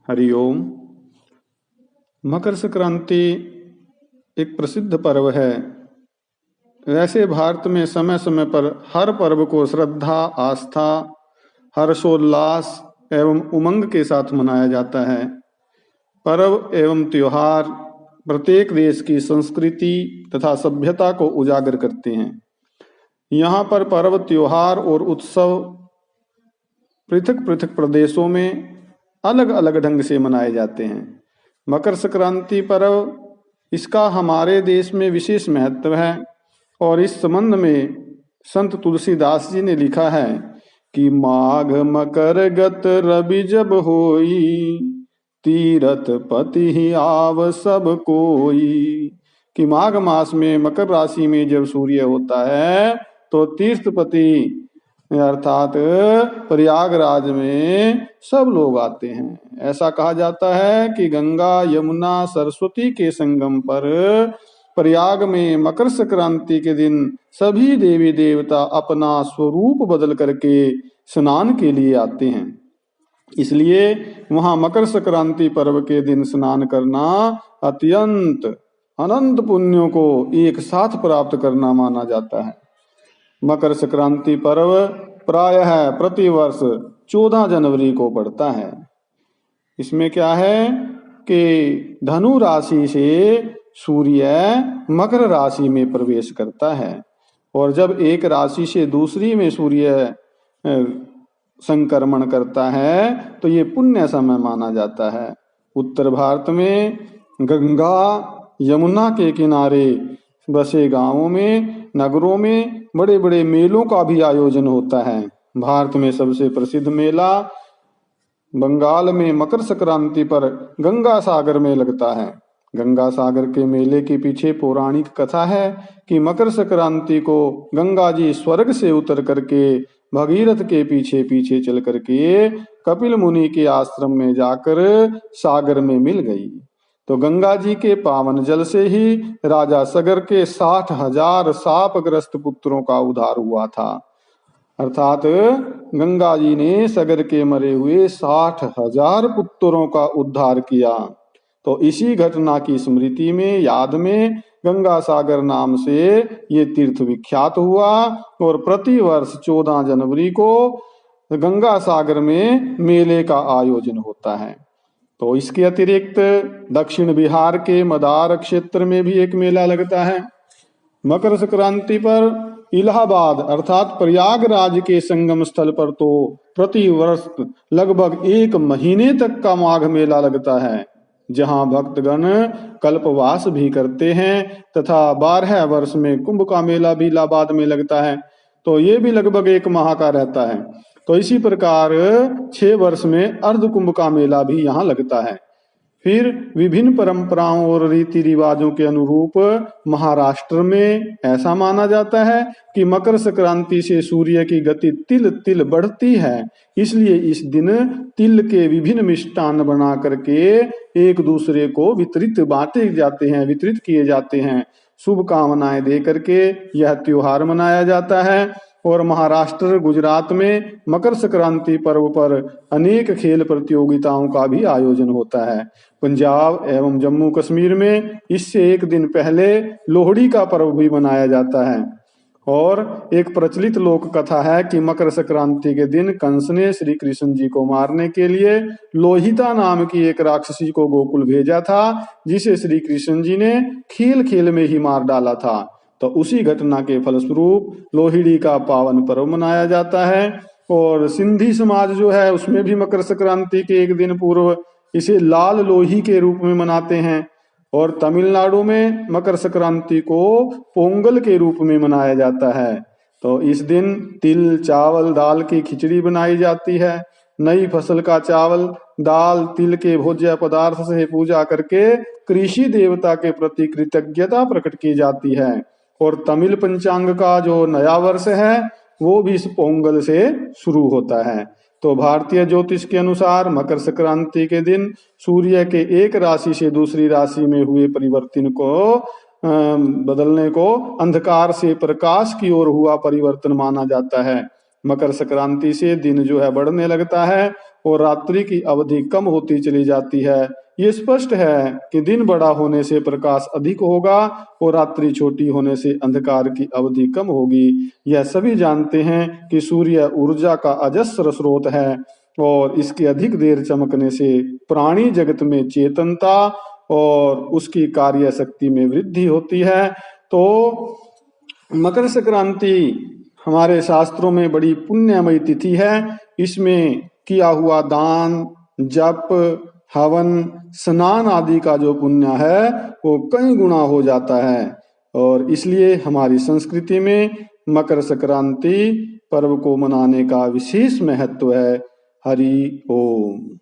हरिओम। मकर संक्रांति एक प्रसिद्ध पर्व है। वैसे भारत में समय समय पर हर पर्व को श्रद्धा, आस्था, हर्षोल्लास एवं उमंग के साथ मनाया जाता है। पर्व एवं त्योहार प्रत्येक देश की संस्कृति तथा सभ्यता को उजागर करते हैं। यहाँ पर पर्व, त्योहार और उत्सव पृथक पृथक प्रदेशों में अलग अलग ढंग से मनाए जाते हैं। मकर संक्रांति पर्व, इसका हमारे देश में विशेष महत्व है और इस संबंध में संत तुलसीदास जी ने लिखा है कि माघ मकर गत रवि जब होई, तीरथ पति ही आव सब कोई। कि माघ मास में मकर राशि में जब सूर्य होता है तो तीर्थपति अर्थात प्रयागराज में सब लोग आते हैं। ऐसा कहा जाता है कि गंगा, यमुना, सरस्वती के संगम पर प्रयाग में मकर संक्रांति के दिन सभी देवी देवता अपना स्वरूप बदल करके स्नान के लिए आते हैं। इसलिए वहां मकर संक्रांति पर्व के दिन स्नान करना अत्यंत अनंत पुण्यों को एक साथ प्राप्त करना माना जाता है। मकर संक्रांति पर्व प्रायः प्रतिवर्ष 14 जनवरी को पड़ता है। इसमें क्या है कि धनु राशि से सूर्य मकर राशि में प्रवेश करता है और जब एक राशि से दूसरी में सूर्य संक्रमण करता है तो ये पुण्य समय माना जाता है। उत्तर भारत में गंगा, यमुना के किनारे बसे गांवों में, नगरों में बड़े बड़े मेलों का भी आयोजन होता है। भारत में सबसे प्रसिद्ध मेला बंगाल में मकर संक्रांति पर गंगा सागर में लगता है। गंगा सागर के मेले के पीछे पौराणिक कथा है कि मकर संक्रांति को गंगा जी स्वर्ग से उतर करके भगीरथ के पीछे पीछे चल करके कपिल मुनि के आश्रम में जाकर सागर में मिल गई। तो गंगा जी के पावन जल से ही राजा सगर के 60,000 शापग्रस्त पुत्रों का उद्धार हुआ था। अर्थात गंगा जी ने सगर के मरे हुए 60,000 पुत्रों का उद्धार किया। तो इसी घटना की स्मृति में, याद में गंगा सागर नाम से ये तीर्थ विख्यात हुआ और प्रतिवर्ष 14 जनवरी को गंगा सागर में मेले का आयोजन होता है। तो इसके अतिरिक्त दक्षिण बिहार के मदार क्षेत्र में भी एक मेला लगता है। मकर संक्रांति पर इलाहाबाद अर्थात प्रयागराज के संगम स्थल पर तो प्रति वर्ष लगभग 1 महीने तक का माघ मेला लगता है, जहां भक्तगण कल्पवास भी करते हैं तथा 12 वर्ष में कुंभ का मेला भी इलाहाबाद में लगता है। तो ये भी लगभग 1 माह का रहता है। तो इसी प्रकार 6 वर्ष में अर्ध कुंभ का मेला भी यहाँ लगता है। फिर विभिन्न परंपराओं और रीति रिवाजों के अनुरूप महाराष्ट्र में ऐसा माना जाता है कि मकर संक्रांति से सूर्य की गति तिल तिल बढ़ती है, इसलिए इस दिन तिल के विभिन्न मिष्टान्न बना करके एक दूसरे को वितरित किए जाते हैं। शुभकामनाएं दे करके यह त्योहार मनाया जाता है। और महाराष्ट्र, गुजरात में मकर संक्रांति पर्व पर अनेक खेल प्रतियोगिताओं का भी आयोजन होता है। पंजाब एवं जम्मू कश्मीर में इससे 1 दिन पहले लोहड़ी का पर्व भी मनाया जाता है। और एक प्रचलित लोक कथा है कि मकर संक्रांति के दिन कंस ने श्री कृष्ण जी को मारने के लिए लोहिता नाम की एक राक्षसी को गोकुल भेजा था, जिसे श्री कृष्ण जी ने खेल खेल में ही मार डाला था। तो उसी घटना के फलस्वरूप लोहड़ी का पावन पर्व मनाया जाता है। और सिंधी समाज जो है उसमें भी मकर संक्रांति के 1 दिन पूर्व इसे लाल लोही के रूप में मनाते हैं। और तमिलनाडु में मकर संक्रांति को पोंगल के रूप में मनाया जाता है। तो इस दिन तिल, चावल, दाल की खिचड़ी बनाई जाती है। नई फसल का चावल, दाल, तिल के भोज्य पदार्थ से पूजा करके कृषि देवता के प्रति कृतज्ञता प्रकट की जाती है। और तमिल पंचांग का जो नया वर्ष है वो भी इस पोंगल से शुरू होता है। तो भारतीय ज्योतिष के अनुसार मकर संक्रांति के दिन सूर्य के एक राशि से दूसरी राशि में हुए परिवर्तन को बदलने को अंधकार से प्रकाश की ओर हुआ परिवर्तन माना जाता है। मकर संक्रांति से दिन जो है बढ़ने लगता है और रात्रि की अवधि कम होती चली जाती है। ये स्पष्ट है कि दिन बड़ा होने से प्रकाश अधिक होगा और रात्रि छोटी होने से अंधकार की अवधि कम होगी। यह सभी जानते हैं कि सूर्य ऊर्जा का अजस्र स्रोत है और इसके अधिक देर चमकने से प्राणी जगत में चेतनता और उसकी कार्य शक्ति में वृद्धि होती है। तो मकर संक्रांति हमारे शास्त्रों में बड़ी पुण्यमयी तिथि है। इसमें किया हुआ दान, जप, हवन, स्नान आदि का जो पुण्य है वो कई गुना हो जाता है और इसलिए हमारी संस्कृति में मकर संक्रांति पर्व को मनाने का विशेष महत्व है। हरि ओम।